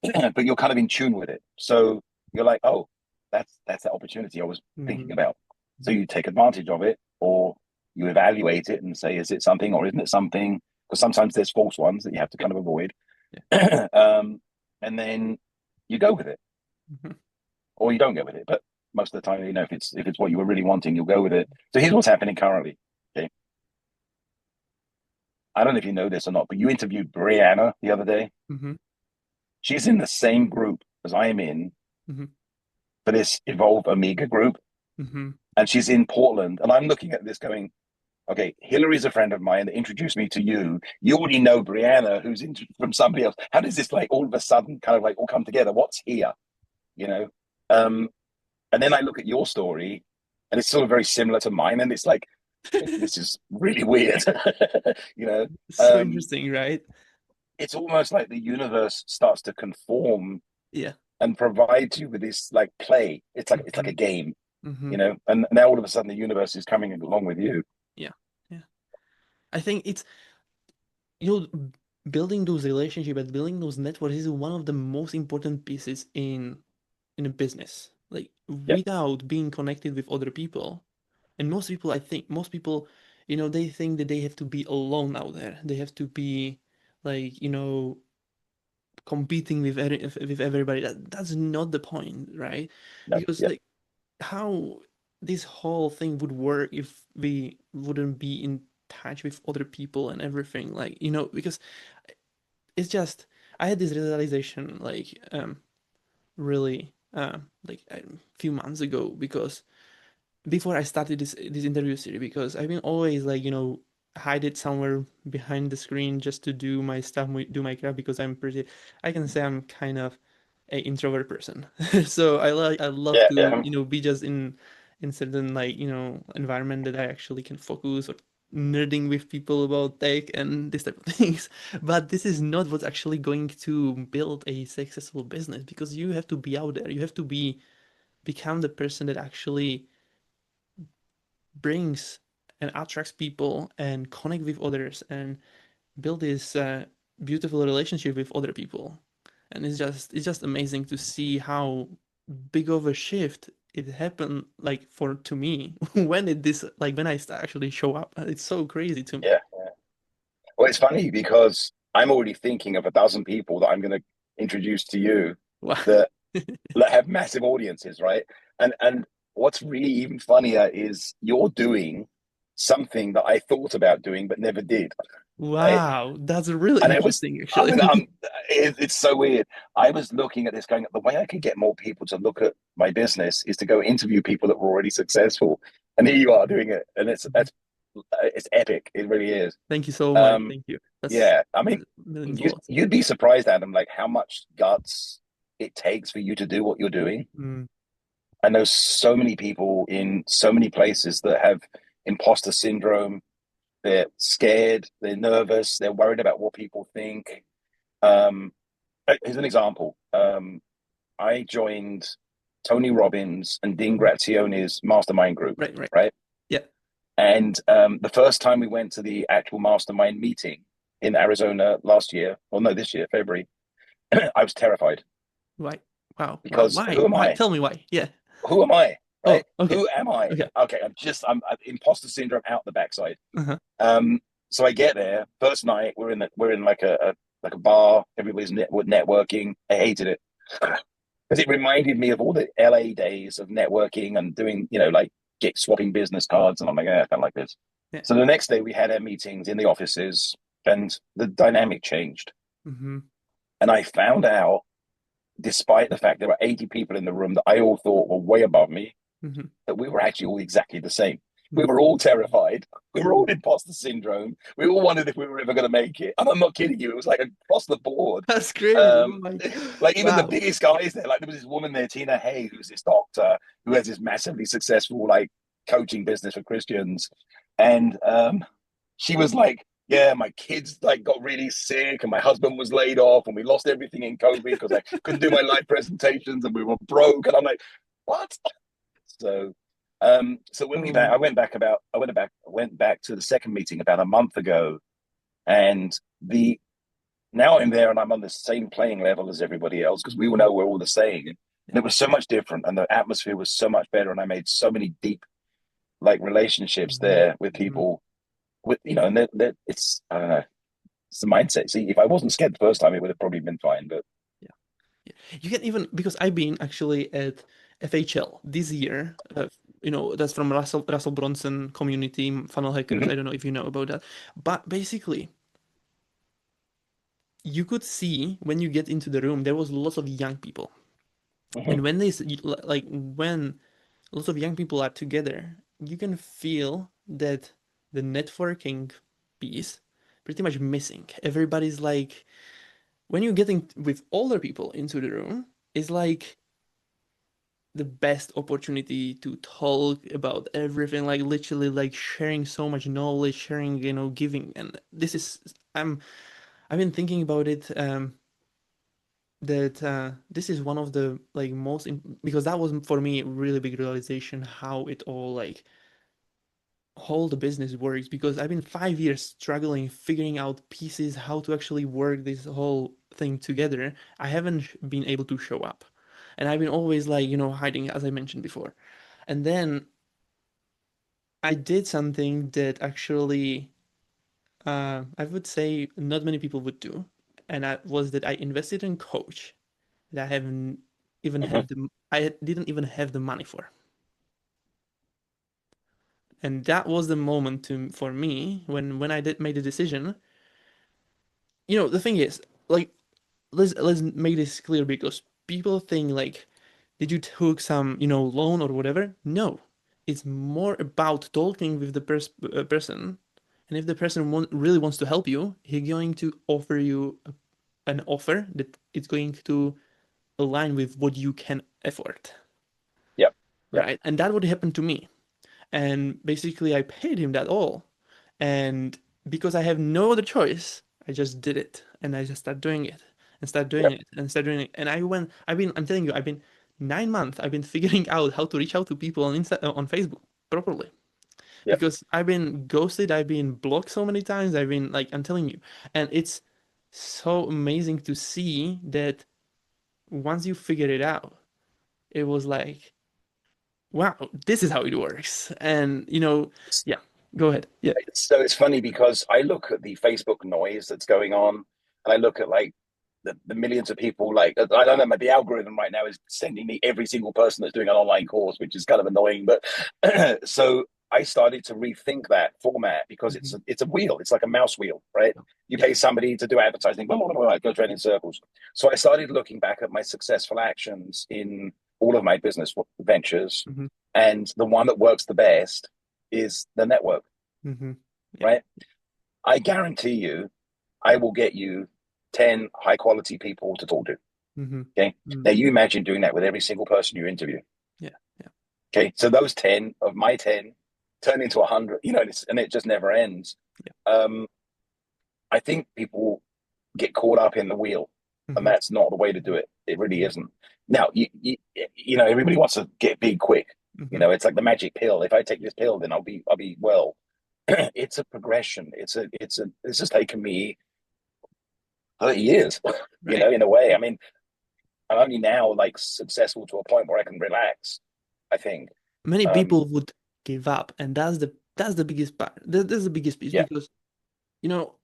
but you're kind of in tune with it. So you're like, oh, that's the opportunity I was thinking Mm-hmm. about. So you take advantage of it, or you evaluate it and say, is it something or isn't it something? Because sometimes there's false ones that you have to kind of avoid. Yeah. And then you go with it, Mm-hmm. or you don't go with it. But most of the time, if it's what you were really wanting, you'll go with it. So here's what's happening currently. Okay. I don't know if you know this or not, but you interviewed Brianna the other day. Mm-hmm. She's in the same group as I am in Mm-hmm. for this Evolve Amiga group, Mm-hmm. and she's in Portland. And I'm looking at this going, okay, Hillary's a friend of mine that introduced me to you. You already know Brianna, who's from somebody else. How does this like all of a sudden kind of like all come together? What's here? You know? Um, And then I look at your story, and it's sort of very similar to mine, and it's like this is really weird. you know, So um, interesting, right? it's almost like the universe starts to conform Yeah. and provide you with this like play. It's like Hmm. a game, Hmm. and now all of a sudden the universe is coming along with you. Yeah. Yeah. I think it's, you know, building those relationships and building those networks is one of the most important pieces in a business. Like Yeah, without being connected with other people, and most people, I think, most people, they think that they have to be alone out there. They have to be like, competing with everybody. That's not the point, right? no, Because yeah, like how this whole thing would work if we wouldn't be in touch with other people and everything, like, because it's just, I had this realization like really like a few months ago, because before I started this interview series, because I've been always like, hide it somewhere behind the screen just to do my stuff, do my craft, because I can say I'm kind of a introvert person. So I love yeah, to, yeah, be just in certain, like, environment that I actually can focus, or nerding with people about tech and this type of things. But this is not what's actually going to build a successful business, because you have to be out there. You have to become the person that actually brings and attracts people and connect with others and build this beautiful relationship with other people. And it's just amazing to see how big of a shift it happened, like, for to me when it this like when actually show up. It's so crazy to me. yeah. Well, it's funny because I'm already thinking of a dozen people that I'm going to introduce to you Wow. that have massive audiences, right? And what's really even funnier is you're doing something that I thought about doing but never did, right? Wow, that's really And it was, interesting I mean, actually. it's so weird. I was looking at this, going, the way I could get more people to look at my business is to go interview people that were already successful, and here you are doing it, and it's epic. It really is. Thank you so much. Um, Thank you. That's yeah, I mean, means a you lot. you'd be surprised, Adam, like how much guts it takes for you to do what you're doing. Mm, I know so many people in so many places that have imposter syndrome. They're scared, they're nervous, they're worried about what people think. Um, Here's an example. I joined Tony Robbins and Dean mhm. Grazione's mastermind group, Right, right. right? Yeah. And the first time we went to the actual mastermind meeting in Arizona last year, or no, this year, February, I was terrified Why? Wow. Wow. because Why? who am Why? I? Tell me why. Yeah. Who am I? Oh, Right? okay. Who am I? Okay. Okay, I'm imposter syndrome out the backside. Uh-huh. So I get there first night. We're in like a bar. Everybody's networking. I hated it because it reminded me of all the LA days of networking and doing, like get swapping business cards. And I'm like, I don't like this. Yeah. So the next day we had our meetings in the offices, and the dynamic changed. Mm-hmm. And I found out, despite the fact there were 80 people in the room that I all thought were way above me, Mm-hmm. that we were actually all exactly the same. We were all Mm-hmm. terrified. We were all imposter syndrome. We all wondered if we were ever going to make it. And I'm not kidding you. It was like across the board. That's crazy. Oh Um, my. like even the Wow. biggest guys there, like there was this woman there, Tina Hay, who's this doctor who has this massively successful like coaching business for Christians, and she was like, "Yeah, my kids like got really sick, and my husband was laid off, and we lost everything in COVID because I couldn't do my live presentations, and we were broke." And I'm like, "What?" So when Oh, I went back to the second meeting about a month ago, and the now I'm there and I'm on the same playing level as everybody else because we all mhm. know we're all the same. And Yeah. it was so much different, and the atmosphere was so much better, and I made so many deep like relationships Mm-hmm. there with Mm-hmm. people. With and it's I don't know, it's the mindset. See, if I wasn't scared the first time, it would have probably been fine. But Yeah. Yeah. You can even, because I've been actually at FHL this year. That's from Russell Brunson community, Funnel Hackers. Mhm, I don't know if you know about that, but basically, you could see when you get into the room, there was lots of young people, mhm, and when lots of young people are together, you can feel that the networking piece pretty much missing. Everybody's like, when you're getting with older people into the room, it's like the best opportunity to talk about everything, like literally like sharing so much knowledge, sharing, giving. And I've been thinking about it, that this is one of the like because that was for me a really big realization how it all like how the business works, because I've been 5 years struggling figuring out pieces how to actually work this whole thing together. I haven't been able to show up, and I've been always like hiding, as I mentioned before. And then I did something that actually, I would say not many people would do, and that was that I invested in coach that I haven't even Mhm. had the I didn't even have the money for. And that was the moment for me when I did made the decision. The thing is, like, let's make this clear, because people think like, did you took some loan or whatever? No, it's more about talking with the person, and if the person really wants to help you, he's going to offer you an offer that it's going to align with what you can afford, Yep. Yep. right? And that would happen to me. And basically, I paid him that all. And because I have no other choice, I just did it. And I just started doing it and started doing Yep. it and started doing it. And I'm telling you, I've been 9 months, I've been figuring out how to reach out to people on Facebook properly. Yep. Because I've been ghosted, I've been blocked so many times. I've been like, I'm telling you. And it's so amazing to see that once you figure it out, it was like, wow, this is how it works. And yeah, go ahead. Yeah. So it's funny because I look at the Facebook noise that's going on, and I look at like the millions of people. Like I don't know, the algorithm right now is sending me every single person that's doing an online course, which is kind of annoying. But so I started to rethink that format because Mhm. it's a wheel. It's like a mouse wheel, right? You Yeah. pay somebody to do advertising, blah, blah, blah, blah, it goes around in circles. So I started looking back at my successful actions in all of my business ventures, Hmm. and the one that works the best is the network, Hmm. Yeah. right? I guarantee you, I will get you 10 high quality people to talk to. Hmm. Okay. Mm. Now you imagine doing that with every single person you interview. Yeah. Yeah. Okay. So those 10 of my 10 turn into 100, and it just never ends. Yeah. Um, I think people get caught up in the wheel, and Hmm. that's not the way to do it. It really Hmm. isn't. Now, everybody wants to get big quick. Hmm. It's like the magic pill. If I take this pill, then I'll be well. It's a progression. This has taken me 30 years, Right. in a way. I mean, I'm only now like successful to a point where I can relax, I think. Many Um, people would give up, and that's the biggest part. That's the biggest piece, yeah, because you know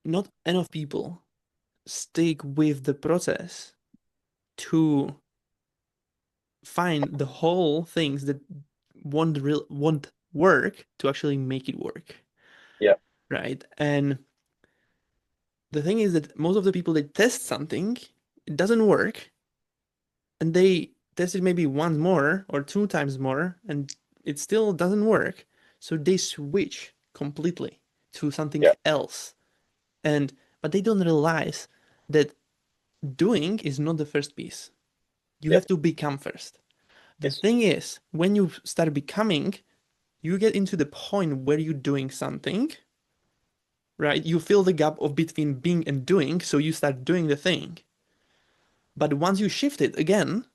not enough people stick with the process to find the whole things that won't work to actually make it work, yeah, right? And the thing is that most of the people that test something, it doesn't work, and they test it maybe once more or two times more, and it still doesn't work. So they switch completely to something yeah, else. And but they don't realize that doing is not the first piece. You yeah, have to become first. The yes. thing is, when you start becoming, you get into the point where you're doing something, right? You fill the gap of between being and doing, so you start doing the thing. But once you shift it again,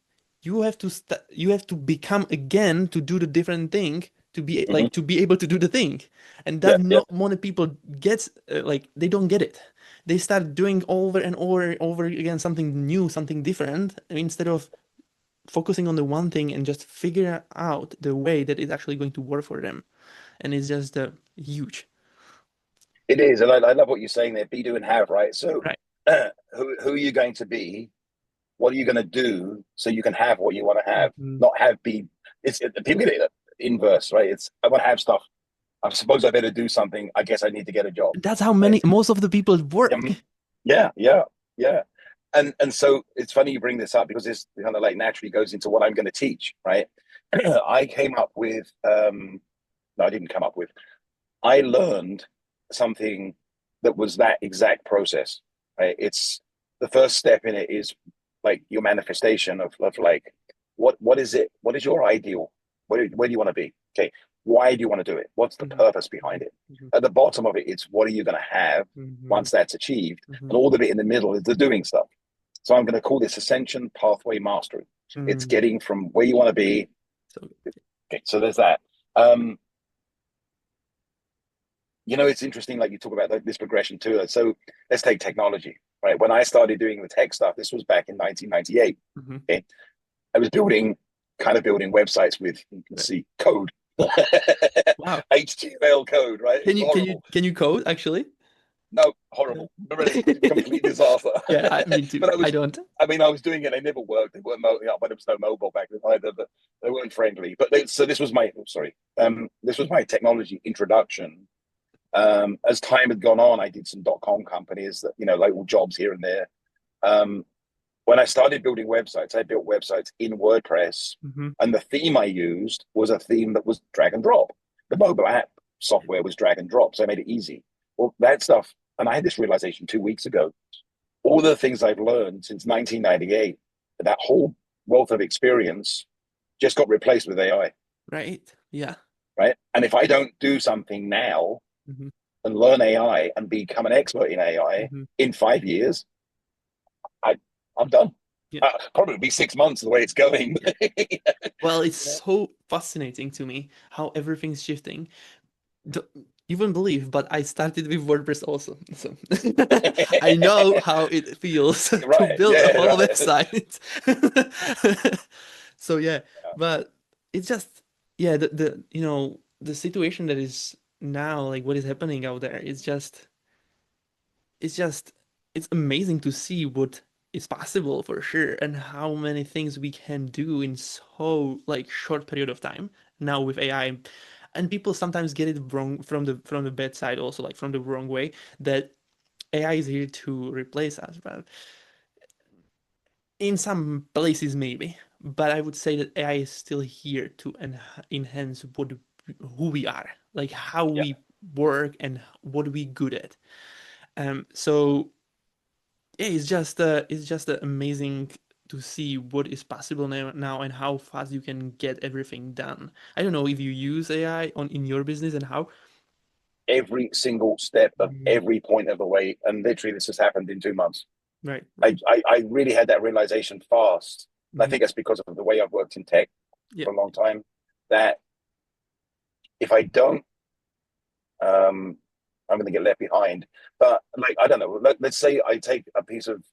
you have to become again to do the different thing, to be Hmm. to be able to do the thing. And Yeah, that yeah. not many people gets, like they don't get it. They start doing over and over and over again something new, something different, instead of focusing on the one thing and just figure out the way that it's actually going to work for them. And it's just huge. It is. And I love what you're saying there, be, do, and have, right? So, Right. who are you going to be? What are you going to do so you can have what you want to have? Mhm. Not have be. People get it inverse, right? It's I want to have stuff. I suppose I better do something. I guess I need to get a job. That's how Right? many most of the people work. Yeah, yeah, yeah. And so it's funny you bring this up because this kind of like naturally goes into what I'm going to teach, right? I came up with no, I didn't come up with. I learned something that was that exact process, right? It's the first step in it is like your manifestation of like What is it? What is your ideal? Where do you want to be? Okay, why do you want to do it? What's the Mhm. purpose behind it? Mhm. At the bottom of it, it's what are you going to have Mhm. once that's achieved, and Mhm. all of it in the middle is the doing stuff. So I'm going to call this ascension pathway mastery. It's Mhm. getting from where you want to be. So Okay, so there's that. Um, it's interesting, like you talk about this progression too. So let's take technology, right? When I started doing the tech stuff, this was back in 1998. mhm. Okay, I was building websites with, you can Right. see code, Wow. HTML code, right? It Can was you can you horrible. can you code actually? No, No. horrible. Complete disaster. Yeah, me too. But I don't. I mean, I was doing it. They never worked. They weren't but there was no mobile back then either. But they weren't friendly. So this was my, oh, sorry. This was my technology introduction. As time had gone on, I did some .com companies that, local jobs here and there. Um, when I started building websites, I built websites in WordPress, Mhm. and the theme I used was a theme that was drag and drop. The mobile app software was drag and drop, so I made it easy. Well, that stuff, and I had this realization 2 weeks ago. All the things I've learned since 1998, that whole wealth of experience just got replaced with AI, Right. Yeah. right? And if I don't do something now Mhm. and learn AI and become an expert in AI Mhm. in 5 years, I, I'm done. Yeah. Probably be 6 months the way it's going. Yeah. Well, it's Yeah. so fascinating to me how everything's shifting. D- You wouldn't believe, but I started with WordPress also. So I know how it feels to Right. build a Yeah. whole Right. website. So yeah, but it's just yeah, the situation that is now, like what is happening out there, it's just it's amazing to see what is possible for sure and how many things we can do in so like short period of time now with AI. And people sometimes get it wrong from the bad side also, like from the wrong way, that AI is here to replace us. But in some places maybe, but I would say that AI is still here to enhance who we are, like how Yeah. we work and what we good at. So yeah, it's just amazing to see what is possible now and how fast you can get everything done. I don't know if you use AI on in your business and how. Every single step of Mhm. every point of the way, and literally this has happened in 2 months. Right, I, right. I, I really had that realization fast. And I Hmm. think that's because of the way I've worked in tech Yeah. for a long time. That if I don't, I'm going to get left behind. But like, I don't know. Let's say I take a piece of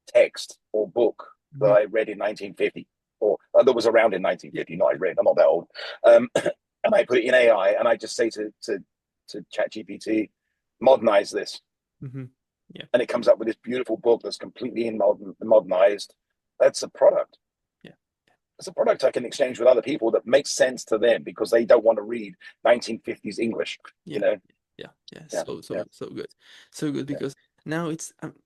text or book that Hmm. I read in 1950, or that was around in Yeah. 1950. Not I read. I'm not that old. And I put it in AI, and I just say to ChatGPT, modernize this, Hmm. Yeah. and it comes up with this beautiful book that's completely modernized. That's a product. Yeah. It's a product I can exchange with other people that makes sense to them because they don't want to read 1950s English. You Yeah. know? Yeah. Yeah. Yeah, So yeah, so good. So good yeah, because now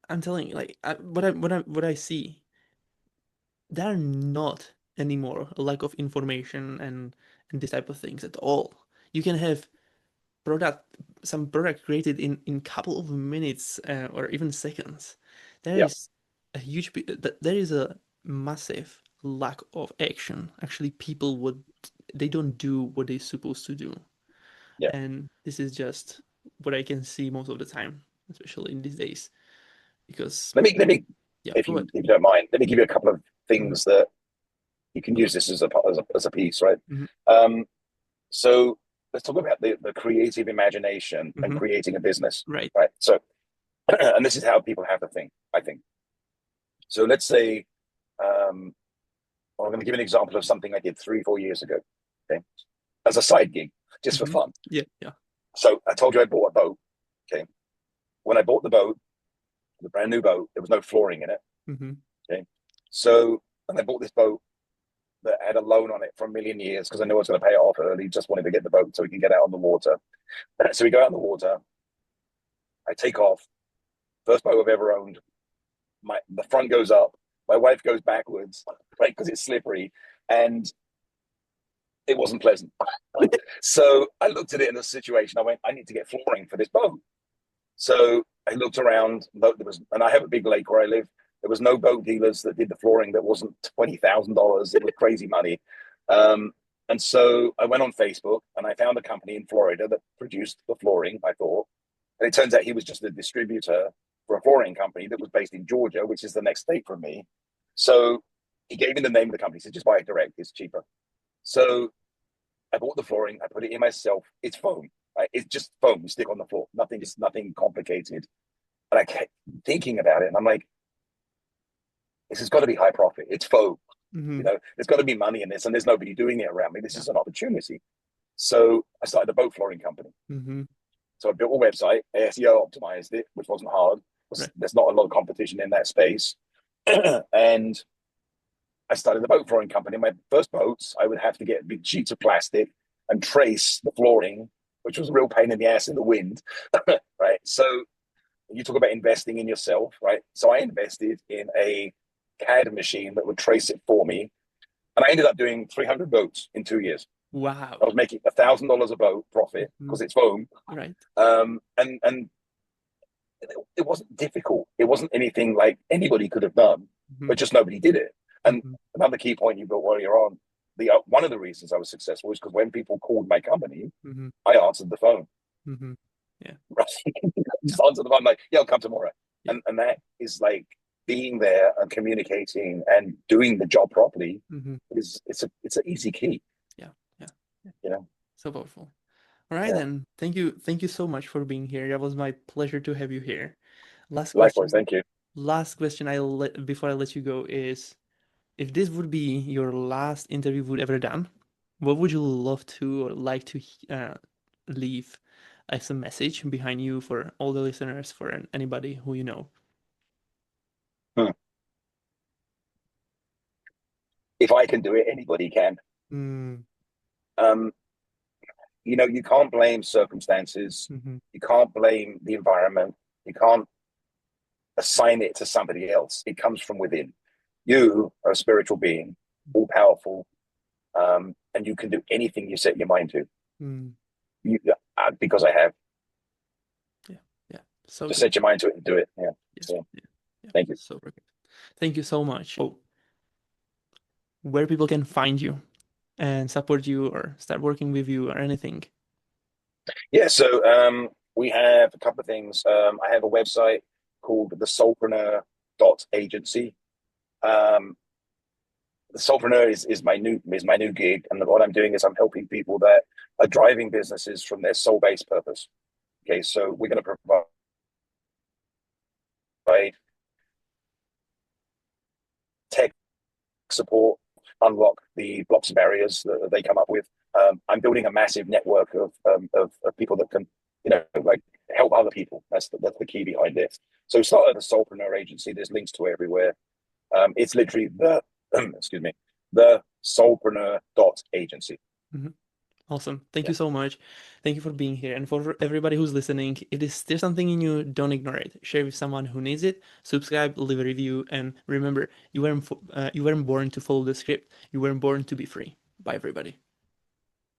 I'm telling you, like what I see, there are not anymore a lack of information and this type of things at all. You can have product some product created in couple of minutes or even seconds. There yeah, is there is a massive lack of action. Actually, people would they don't do what they're supposed to do, yeah. and this is just what I can see most of the time, especially in these days. Because Let me, yeah, if go ahead. you don't mind, let me give you a couple of Hmm. things that you can use this as a piece, right? Hmm. Um, so let's talk about the creative imagination and Hmm. creating a business, Right. right? So, and this is how people have to think, I think. So let's say, well, I'm going to give an example of something I did 3, 4 years ago, okay, as a side gig, just for Hmm. fun. Yeah. Yeah. So I told you I bought a boat. Okay, when I bought the boat, the brand new boat, there was no flooring in it. Hmm. Okay, so and I bought this boat that had a loan on it for a million years because I knew I was going to pay it off early. Just wanted to get the boat so we can get out on the water. So we go out on the water. I take off. First boat I've ever owned. The front goes up. My wife goes backwards, right, because it's slippery, and it wasn't pleasant. So I looked at it in the situation. I went, I need to get flooring for this boat. So I looked around. There was, and I have a big lake where I live. There was no boat dealers that did the flooring that wasn't $20,000. It was crazy money. Um, and so I went on Facebook and I found a company in Florida that produced the flooring, I thought. And it turns out he was just a distributor for a flooring company that was based in Georgia, which is the next state from me. So he gave me the name of the company. He said, just buy it direct, it's cheaper. So I bought the flooring, I put it in myself. It's foam, right? It's just foam you stick on the floor. Nothing complicated. And I kept thinking about it, and I'm like, this has got to be high profit. It's foam. Mm-hmm. There's got to be money in this, and there's nobody doing it around me. This Yeah. is an opportunity. So I started a boat flooring company. Mm-hmm. So I built a website, SEO optimized it, which wasn't hard. Right. There's not a lot of competition in that space. And I started the boat flooring company. My first boats, I would have to get big sheets of plastic and trace the flooring, which was a real pain in the ass in the wind. Right. So you talk about investing in yourself, right? So I invested in a CAD machine that would trace it for me. And I ended up doing 300 boats in 2 years. Wow. I was making $1,000 a boat profit because it's foam. Right. And it wasn't difficult. It wasn't anything like anybody could have done, but just nobody did it. And another key point you built while you're on, one of the reasons I was successful is because when people called my company, I answered the phone. Yeah. Right? Just answer the phone like, yeah, I'll come tomorrow. Yeah. And that is like being there and communicating and doing the job properly it's an easy key. Yeah. So powerful. All right, then. Thank you so much for being here. That was my pleasure to have you here. Likewise, thank you. Last question before I let you go is, if this would be your last interview you've ever done, what would you love to or like to leave as a message behind you for all the listeners, for anybody who you know? If I can do it, anybody can. You can't blame circumstances. You can't blame the environment. You can't assign it to somebody else. It comes from within. You are a spiritual being, all powerful, and you can do anything you set your mind to. Because I have. Yeah. So just set your mind to it and do it. Yeah. So, thank you. So thank you so much. Where people can find you and support you or start working with you or anything? Yeah, so we have a couple of things. I have a website called the Soulpreneur.agency. The Soulpreneur is my new gig, and what I'm doing is I'm helping people that are driving businesses from their soul-based purpose. Okay, so we're going to provide tech support, unlock the blocks and barriers that they come up with. I'm building a massive network of people that can, like help other people. That's the key behind it. So start at the Soulpreneur agency. There's links to it everywhere. It's literally the Soulpreneur.agency. Awesome. Thank you so much. Thank you for being here. And for everybody who's listening, if there's something in you, don't ignore it. Share with someone who needs it. Subscribe, leave a review, and remember, you weren't born to follow the script. You weren't born to be free. Bye, everybody.